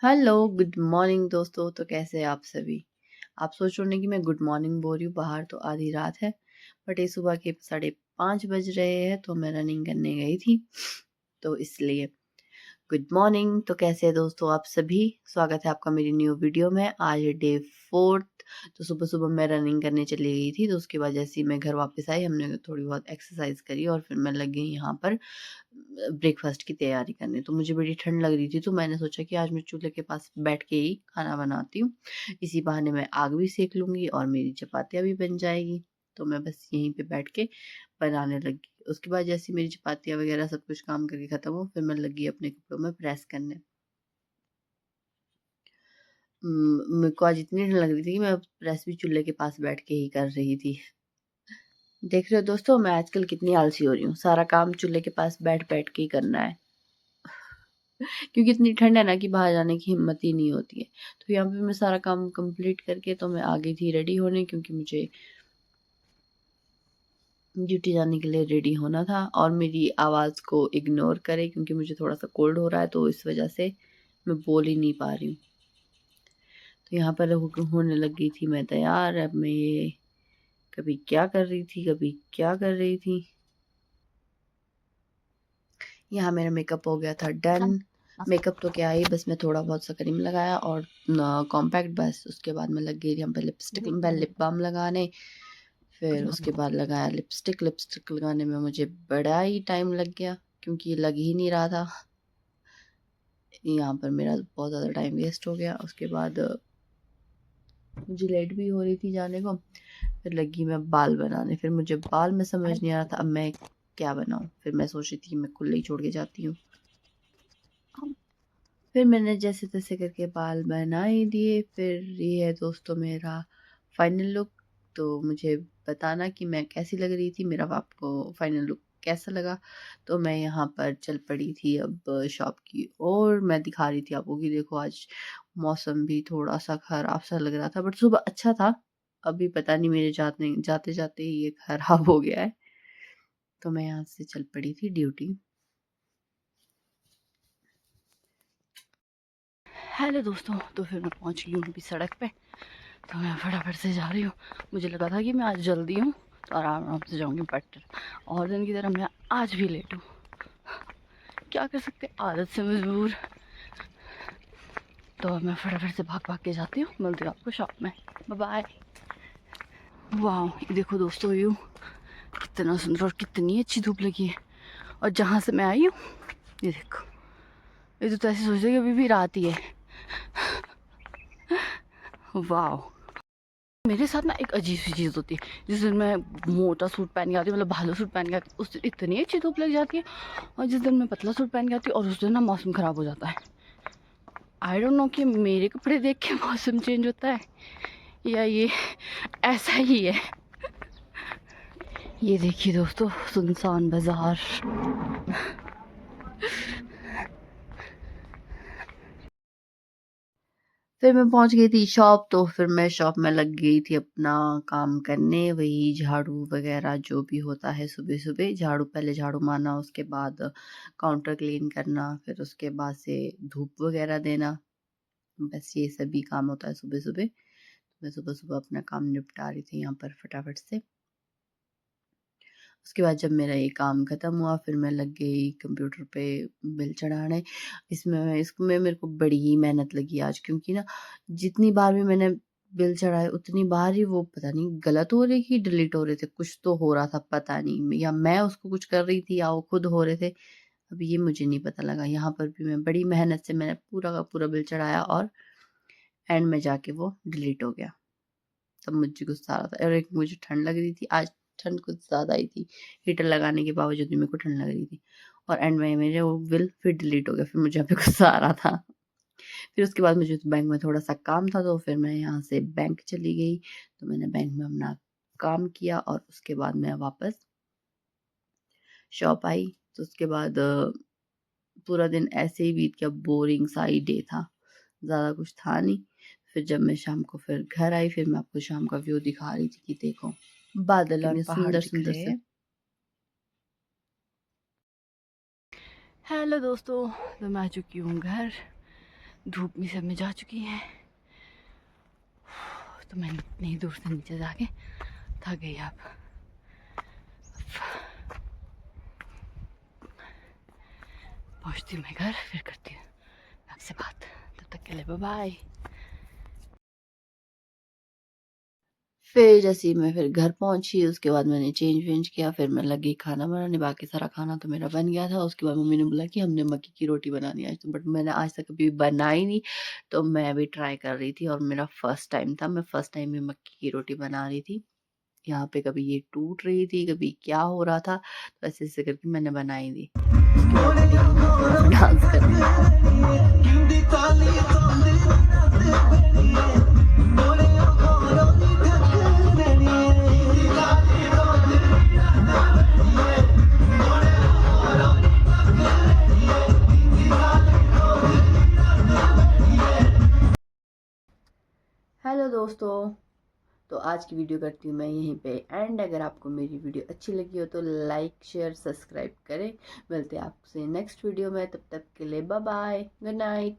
Hello, good morning दोस्तों। तो कैसे हैं आप सभी? आप सोच रहे होंगे कि मैं गुड मॉर्निंग बोल रही हूँ, बाहर तो आधी रात है। बट ये सुबह के 5:30 बज रहे हैं, तो मैं रनिंग करने गई थी, तो इसलिए गुड मॉर्निंग। तो कैसे हैं दोस्तों आप सभी? स्वागत है आपका मेरी न्यू वीडियो में। आज है डे 4। तो सुबह सुबह मैं रनिंग करने चली गई थी, तो उसके बाद जैसे ही मैं घर वापस आई, हमने थोड़ी बहुत एक्सरसाइज करी और फिर मैं लग गई यहाँ पर ब्रेकफास्ट की तैयारी करने। तो मुझे बड़ी ठंड लग रही थी, तो मैंने सोचा कि आज मैं चूल्हे के पास बैठ के ही खाना बनाती हूँ। इसी बहाने मैं आग भी सेक लूँगी और मेरी चपातियाँ भी बन जाएगी। तो मैं बस यहीं पे बैठ के बनाने लगी। उसके बाद जैसे मेरी चपातियाँ वगैरह सब कुछ काम करके ख़त्म हो, फिर मैं लगी अपने कपड़ों में प्रेस करने। मेरे को आज इतनी ठंड लग रही थी कि मैं प्रेस भी चूल्हे के पास बैठ के ही कर रही थी। देख रहे हो दोस्तों, मैं आजकल कितनी आलसी हो रही हूँ। सारा काम चूल्हे के पास बैठ-बैठ के ही करना है। क्योंकि इतनी ठंड है ना कि बाहर जाने की हिम्मत ही नहीं होती है। तो यहाँ पे मैं सारा काम कंप्लीट करके तो मैं आ गई थी रेडी होने, क्योंकि मुझे ड्यूटी जाने के लिए रेडी होना था। और मेरी आवाज़ को इग्नोर करें, क्योंकि मुझे थोड़ा-सा कोल्ड हो रहा है, तो इस वज़ह से मैं बोल ही नहीं पा रही हूँ। तो यहाँ पर होने लग गई थी मैं तैयार। अब मैं ये कभी क्या कर रही थी, कभी क्या कर रही थी। यहाँ मेरा मेकअप हो गया था डन। मेकअप तो क्या ही, बस मैं थोड़ा बहुत सा क्रीम लगाया और कॉम्पैक्ट, बस उसके बाद मैं लग गई थी यहाँ पे लिप बाम लगाने। फिर उसके बाद लगाया लिपस्टिक लगाने में मुझे बड़ा ही टाइम लग गया, क्योंकि ये लग ही नहीं रहा था। यहाँ पर मेरा बहुत ज़्यादा टाइम वेस्ट हो गया। उसके बाद मुझे लेट भी हो रही थी जाने को। फिर लगी मैं बाल बनाने। फिर मुझे बाल में समझ नहीं आ रहा था अब मैं क्या बनाऊँ। फिर मैं सोच रही थी कि मैं खुले ही छोड़ के जाती हूँ। फिर मैंने जैसे तैसे करके बाल बना ही दिए। फिर ये है दोस्तों मेरा फाइनल लुक। तो मुझे बताना कि मैं कैसी लग रही थी, मेरा आपको फाइनल लुक कैसा लगा। तो मैं यहाँ पर चल पड़ी थी अब शॉप की ओर। मैं दिखा रही थी आपको कि देखो आज मौसम भी थोड़ा सा खराब सा लग रहा था, बट सुबह अच्छा था। अभी पता नहीं मेरे जाते जाते ही ये खराब हो गया है। तो मैं यहाँ से चल पड़ी थी ड्यूटी। हेलो दोस्तों, तो फिर मैं पहुँच गई हूँ अभी सड़क पे। तो मैं फटाफट से जा रही हूँ। मुझे लगा था कि मैं आज जल्दी हूँ तो आराम आराम से जाऊँगी, बट और दिन की तरह मैं आज भी लेट हूँ। क्या कर सकते, आदत से मजबूर। तो मैं फटाफट से भाग भाग के जाती हूँ। मिलती हूँ आपको शॉप में। Bye bye. वाह, ये देखो दोस्तों, व्यू कितना सुंदर और कितनी अच्छी धूप लगी है। और जहाँ से मैं आई हूँ, ये देखो, ये तो ऐसे सोच रहे कि अभी भी रात ही है। वाह, मेरे साथ ना एक अजीब सी चीज़ होती है। जिस दिन मैं मोटा सूट पहन के आती हूँ, मतलब भालू सूट पहन के आती हूँ, उस दिन इतनी अच्छी धूप लग जाती है। और जिस दिन मैं पतला सूट पहन के आती हूँ और उस दिन ना मौसम ख़राब हो जाता है। आई डोंट नो कि मेरे कपड़े देख के मौसम चेंज होता है या ये ऐसा ही है। ये देखिए दोस्तों, सुनसान बाजार। फिर मैं पहुंच गई थी शॉप। तो फिर मैं शॉप में लग गई थी अपना काम करने, वही झाड़ू वगैरह जो भी होता है सुबह सुबह। झाड़ू, पहले झाड़ू मारना, उसके बाद काउंटर क्लीन करना, फिर उसके बाद से धूप वगैरह देना। बस ये सभी काम होता है सुबह सुबह। मैं सुबह सुबह अपना काम निपटा रही थी यहाँ पर फटाफट से। उसके बाद जब मेरा ये काम ख़त्म हुआ, फिर मैं लग गई कंप्यूटर पे बिल चढ़ाने। इसमें मेरे को बड़ी ही मेहनत लगी आज, क्योंकि ना जितनी बार भी मैंने बिल चढ़ाए उतनी बार ही वो पता नहीं गलत हो रही थी, डिलीट हो रहे थे, कुछ तो हो रहा था पता नहीं, या मैं उसको कुछ कर रही थी या वो खुद हो रहे थे। अब ये मुझे नहीं पता लगा। यहाँ पर भी मैं बड़ी मेहनत से मैंने पूरा का पूरा बिल चढ़ाया और एंड में जाके वो डिलीट हो गया। तब मुझे गुस्सा आ रहा था और एक मुझे ठंड लग रही थी। आज ठंड कुछ ज़्यादा ही थी। हीटर लगाने के बावजूद भी मेरे को ठंड लग रही थी। और एंड में मेरे वो बिल फिर डिलीट हो गया। फिर मुझे यहाँ पे गुस्सा आ रहा था। फिर उसके बाद मुझे बैंक में थोड़ा-सा काम था, तो फिर मैं यहाँ से बैंक चली गई। तो मैंने बैंक में अपना काम किया और उसके बाद मैं वापस शॉप आई। तो उसके बाद पूरा दिन ऐसे ही बीत गया, बोरिंग सा ही डे था। ज़्यादा कुछ था नहीं। फिर जब मैं शाम को फिर घर आई, फिर मैं आपको शाम का व्यू दिखा रही थी कि देखो बादल और कितने पहाड़ दिख सुंदर-सुंदर रहे से। हैं। हेलो दोस्तों, तो मैं आ चुकी हूँ घर। धूप में सब में जा चुकी हैं। तो मैंने इतनी दूर से नीचे जाके थक गई। अब पहुँचती हूँ मैं घर, फिर करती हूँ आपसे बात। तब तक के लिए बाय बाय। फिर जैसे ही मैं फिर घर पहुंची, उसके बाद मैंने चेंज वेंज किया, फिर मैं लगी खाना बनाने। बाकी सारा खाना तो मेरा बन गया था। उसके बाद मम्मी ने बोला कि हमने मक्की की रोटी बनानी है आज, तो बट मैंने आज तक कभी बनाई नहीं, तो मैं अभी ट्राई कर रही थी और मेरा फर्स्ट टाइम था। मैं फर्स्ट टाइम में मक्की की रोटी बना रही थी। यहाँ पे कभी ये टूट रही थी, कभी क्या हो रहा था, तो ऐसे ऐसे करके मैंने बनाई थी। डांस कर हेलो दोस्तों, तो आज की वीडियो करती हूँ मैं यहीं पे एंड। अगर आपको मेरी वीडियो अच्छी लगी हो तो लाइक शेयर सब्सक्राइब करें। मिलते हैं आपसे नेक्स्ट वीडियो में, तब तक के लिए बाय बाय, गुड नाइट।